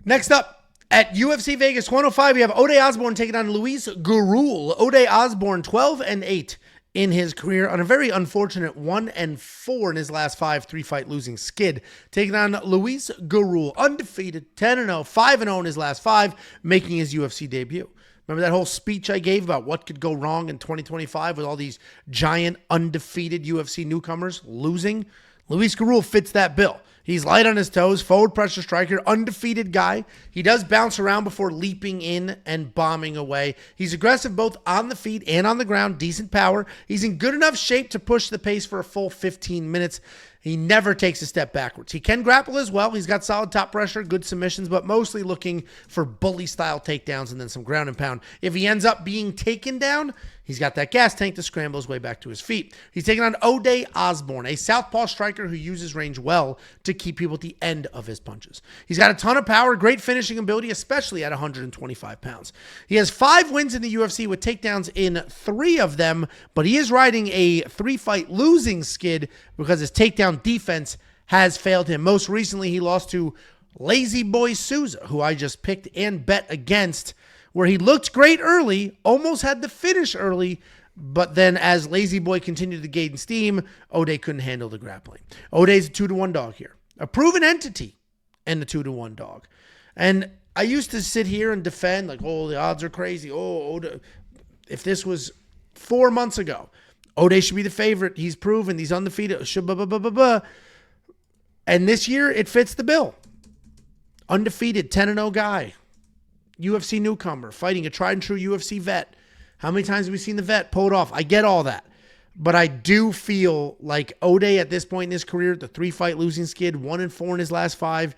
Next up, at UFC Vegas 105, we have Ode Osbourne taking on Luis Gurule. Ode Osbourne 12-8 in his career on a very unfortunate 1-4 in his last 5 3-fight losing skid. Taking on Luis Gurule, undefeated, 10-0, 5-0 in his last 5, making his UFC debut. Remember that whole speech I gave about what could go wrong in 2025 with all these giant undefeated UFC newcomers losing? Luis Gurule fits that bill. He's light on his toes, forward pressure striker, undefeated guy. He does bounce around before leaping in and bombing away. He's aggressive both on the feet and on the ground, decent power. He's in good enough shape to push the pace for a full 15 minutes. He never takes a step backwards. He can grapple as well. He's got solid top pressure, good submissions, but mostly looking for bully-style takedowns and then some ground and pound. If he ends up being taken down, he's got that gas tank to scramble his way back to his feet. He's taking on Ode Osbourne, a southpaw striker who uses range well to keep people at the end of his punches. He's got a ton of power, great finishing ability, especially at 125 pounds. He has 5 wins in the UFC with takedowns in 3 of them, but he is riding a 3-fight losing skid because his takedown defense has failed him. Most recently, he lost to Lazy Boy Souza, who I just picked and bet against, where he looked great early, almost had the finish early, but then as Lazy Boy continued to gain steam, Ode couldn't handle the grappling. Ode's a 2-1 dog here. A proven entity and a 2-1 dog. And I used to sit here and defend, like, oh, the odds are crazy. Oh, Ode. If this was 4 months ago, Ode should be the favorite. He's proven. He's undefeated. And this year, it fits the bill. Undefeated, 10-0 guy. UFC newcomer, fighting a tried and true UFC vet. How many times have we seen the vet pull it off? I get all that. But I do feel like Ode at this point in his career, the 3-fight losing skid, 1-4 in his last 5,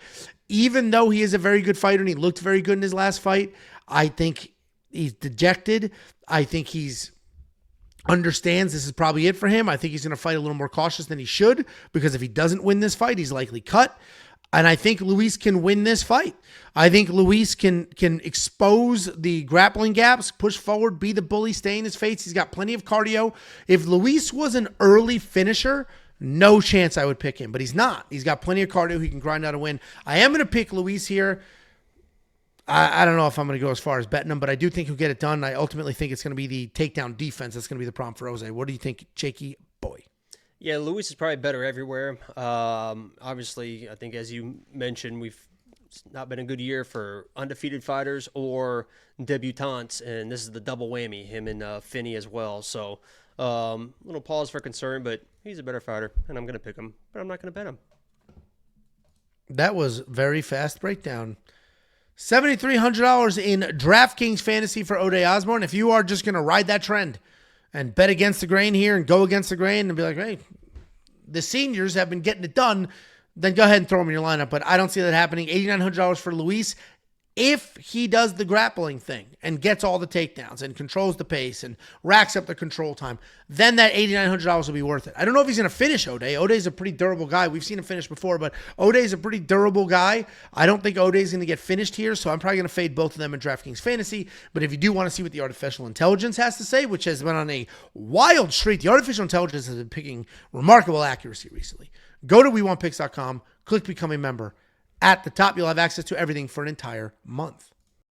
even though he is a very good fighter and he looked very good in his last fight, I think he's dejected. I think he's understands this is probably it for him. I think he's going to fight a little more cautious than he should, because if he doesn't win this fight, he's likely cut. And I think Luis can win this fight. I think Luis can expose the grappling gaps, push forward, be the bully, stay in his face. He's got plenty of cardio. If Luis was an early finisher, no chance I would pick him, but he's not. He's got plenty of cardio. He can grind out a win. I am going to pick Luis here. I don't know if I'm going to go as far as betting him, but I do think he'll get it done. I ultimately think it's going to be the takedown defense that's going to be the problem for Jose. What do you think, Jakey boy? Yeah, Luis is probably better everywhere. Obviously, I think as you mentioned, it's not been a good year for undefeated fighters or debutantes, and this is the double whammy, him and Finney as well. So little pause for concern, but he's a better fighter, and I'm going to pick him, but I'm not going to bet him. That was very fast breakdown. $7,300 in DraftKings Fantasy for Ode Osbourne. If you are just going to ride that trend and bet against the grain here and go against the grain and be like, hey, the seniors have been getting it done, then go ahead and throw them in your lineup. But I don't see that happening. $8,900 for Luis. If he does the grappling thing and gets all the takedowns and controls the pace and racks up the control time, then that $8,900 will be worth it. I don't know if he's going to finish Ode. Ode's a pretty durable guy. We've seen him finish before, but Ode's a pretty durable guy. I don't think Ode's going to get finished here, so I'm probably going to fade both of them in DraftKings Fantasy. But if you do want to see what the artificial intelligence has to say, which has been on a wild streak, the artificial intelligence has been picking remarkable accuracy recently. Go to WeWantPicks.com, click Become a Member. At the top, you'll have access to everything for an entire month.